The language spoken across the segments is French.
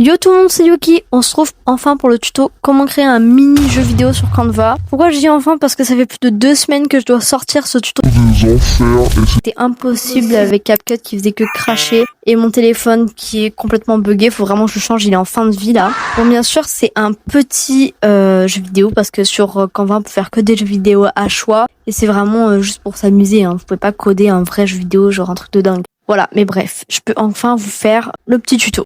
Yo tout le monde, c'est Yuki. On se trouve enfin pour le tuto comment créer un mini jeu vidéo sur Canva. Pourquoi je dis enfin? Parce que ça fait plus de 2 semaines que je dois sortir ce tuto. C'était impossible avec CapCut qui faisait que cracher et mon téléphone qui est complètement buggé. Faut vraiment que je change, il est en fin de vie là. Bon, bien sûr c'est un petit jeu vidéo parce que sur Canva on peut faire que des jeux vidéo à choix et c'est vraiment juste pour s'amuser. Vous pouvez pas coder un vrai jeu vidéo genre un truc de dingue. Voilà, mais bref, je peux enfin vous faire le petit tuto.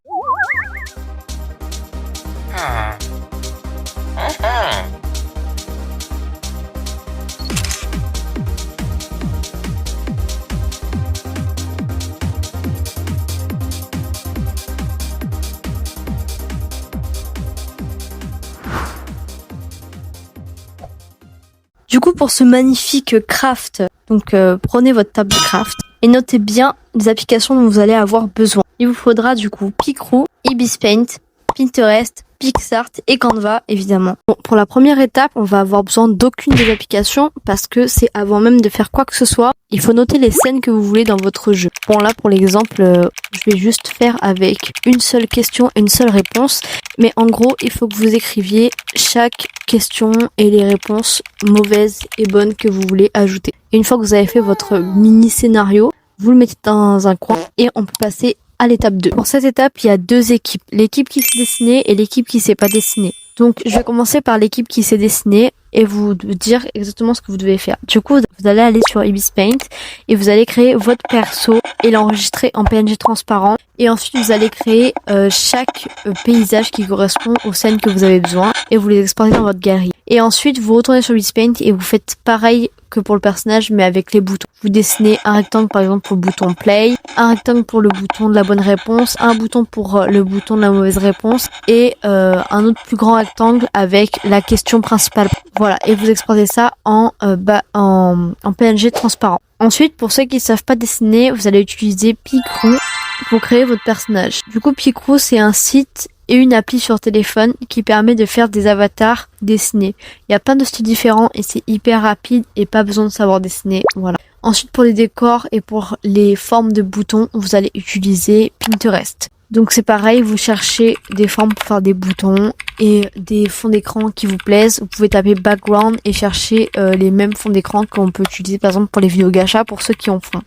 Du coup, pour ce magnifique craft, donc prenez votre table de craft et notez bien les applications dont vous allez avoir besoin. Il vous faudra du coup Picroom, Ibis Paint, Pinterest, PicsArt et Canva évidemment. Bon, pour la première étape, on va avoir besoin d'aucune des applications parce que c'est avant même de faire quoi que ce soit, il faut noter les scènes que vous voulez dans votre jeu. Bon là pour l'exemple, je vais juste faire avec une seule question et une seule réponse, mais en gros il faut que vous écriviez chaque question et les réponses mauvaises et bonnes que vous voulez ajouter. Et une fois que vous avez fait votre mini scénario, vous le mettez dans un coin et on peut passer à l'étape 2. Pour cette étape, il y a deux équipes. L'équipe qui s'est dessinée et l'équipe qui s'est pas dessinée. Donc, je vais commencer par l'équipe qui s'est dessinée et vous dire exactement ce que vous devez faire. Du coup, vous allez aller sur Ibis Paint et vous allez créer votre perso et l'enregistrer en PNG transparent. Et ensuite, vous allez créer chaque paysage qui correspond aux scènes que vous avez besoin et vous les exportez dans votre galerie. Et ensuite, vous retournez sur Ibis Paint et vous faites pareil que pour le personnage mais avec les boutons. Vous dessinez un rectangle par exemple pour le bouton play, un rectangle pour le bouton de la bonne réponse, un bouton pour le bouton de la mauvaise réponse et un autre plus grand rectangle avec la question principale. Voilà, et vous exportez ça en PNG transparent. Ensuite, pour ceux qui ne savent pas dessiner, vous allez utiliser Picroom pour créer votre personnage. Du coup, Picroom c'est un site et une appli sur téléphone qui permet de faire des avatars dessinés. Il y a plein de styles différents et c'est hyper rapide et pas besoin de savoir dessiner. Voilà. Ensuite, pour les décors et pour les formes de boutons, vous allez utiliser Pinterest. Donc c'est pareil, vous cherchez des formes pour faire des boutons et des fonds d'écran qui vous plaisent. Vous pouvez taper background et chercher les mêmes fonds d'écran qu'on peut utiliser par exemple pour les vidéos gacha pour ceux qui en font.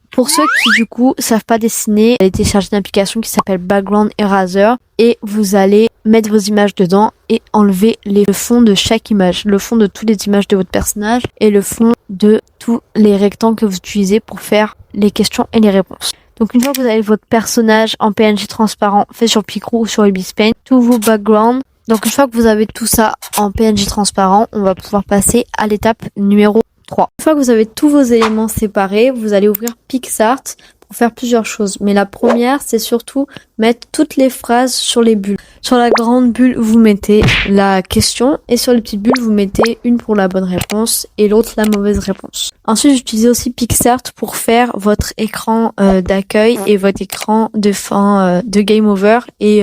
Pour ceux qui du coup savent pas dessiner, vous allez télécharger une application qui s'appelle Background Eraser et vous allez mettre vos images dedans et enlever le fond de chaque image, le fond de toutes les images de votre personnage et le fond de tous les rectangles que vous utilisez pour faire les questions et les réponses. Donc une fois que vous avez votre personnage en PNG transparent fait sur Picroom ou sur Ibis Paint, tous vos backgrounds. Donc une fois que vous avez tout ça en PNG transparent, on va pouvoir passer à l'étape numéro 3. Une fois que vous avez tous vos éléments séparés, vous allez ouvrir PicsArt pour faire plusieurs choses. Mais la première, c'est surtout mettre toutes les phrases sur les bulles. Sur la grande bulle, vous mettez la question et sur les petites bulles, vous mettez une pour la bonne réponse et l'autre la mauvaise réponse. Ensuite, j'utilise aussi PicsArt pour faire votre écran d'accueil et votre écran de fin de game over et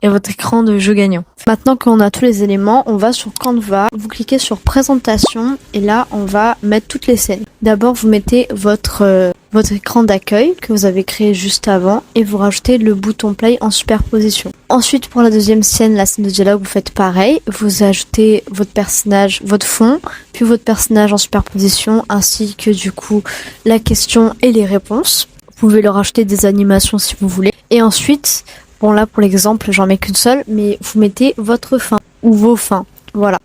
votre écran de jeu gagnant. Maintenant qu'on a tous les éléments, on va sur Canva, vous cliquez sur présentation et là on va mettre toutes les scènes. D'abord vous mettez votre écran d'accueil que vous avez créé juste avant et vous rajoutez le bouton play en superposition. Ensuite pour la deuxième scène, la scène de dialogue, vous faites pareil, vous ajoutez votre personnage, votre fond, puis votre personnage en superposition ainsi que du coup la question et les réponses. Vous pouvez leur rajouter des animations si vous voulez. Et ensuite, bon là pour l'exemple j'en mets qu'une seule, mais vous mettez votre fin ou vos fins. Voilà.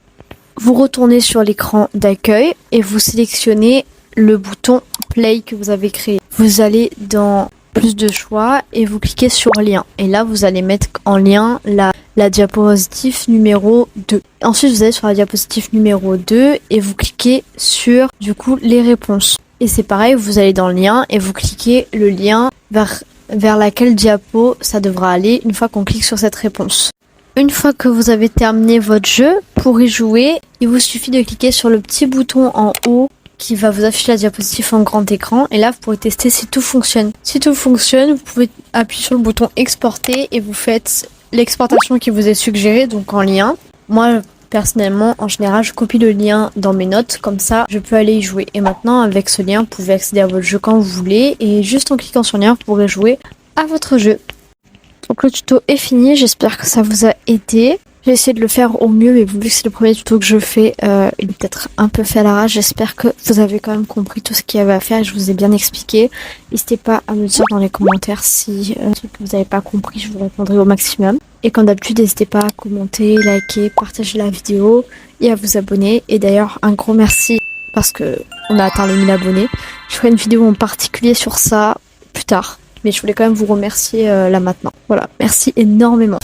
Vous retournez sur l'écran d'accueil et vous sélectionnez le bouton play que vous avez créé. Vous allez dans plus de choix et vous cliquez sur lien. Et là vous allez mettre en lien la diapositive numéro 2. Ensuite vous allez sur la diapositive numéro 2 et vous cliquez sur du coup les réponses. Et c'est pareil, vous allez dans le lien et vous cliquez le lien vers laquelle diapo ça devra aller une fois qu'on clique sur cette réponse. Une fois que vous avez terminé votre jeu, pour y jouer, il vous suffit de cliquer sur le petit bouton en haut qui va vous afficher la diapositive en grand écran et là vous pourrez tester si tout fonctionne. Si tout fonctionne, vous pouvez appuyer sur le bouton exporter et vous faites l'exportation qui vous est suggérée, donc en lien. Moi personnellement, en général, je copie le lien dans mes notes, comme ça je peux aller y jouer. Et maintenant avec ce lien, vous pouvez accéder à votre jeu quand vous voulez et juste en cliquant sur le lien, vous pourrez jouer à votre jeu. Donc le tuto est fini, j'espère que ça vous a aidé. J'ai essayé de le faire au mieux, mais vu que c'est le premier tuto que je fais, il est peut-être un peu fait à l'arrache. J'espère que vous avez quand même compris tout ce qu'il y avait à faire et je vous ai bien expliqué. N'hésitez pas à me dire dans les commentaires si vous n'avez pas compris, je vous répondrai au maximum. Et comme d'habitude, n'hésitez pas à commenter, liker, partager la vidéo et à vous abonner. Et d'ailleurs, un gros merci parce que on a atteint les 1000 abonnés. Je ferai une vidéo en particulier sur ça plus tard. Mais je voulais quand même vous remercier là maintenant. Voilà, merci énormément.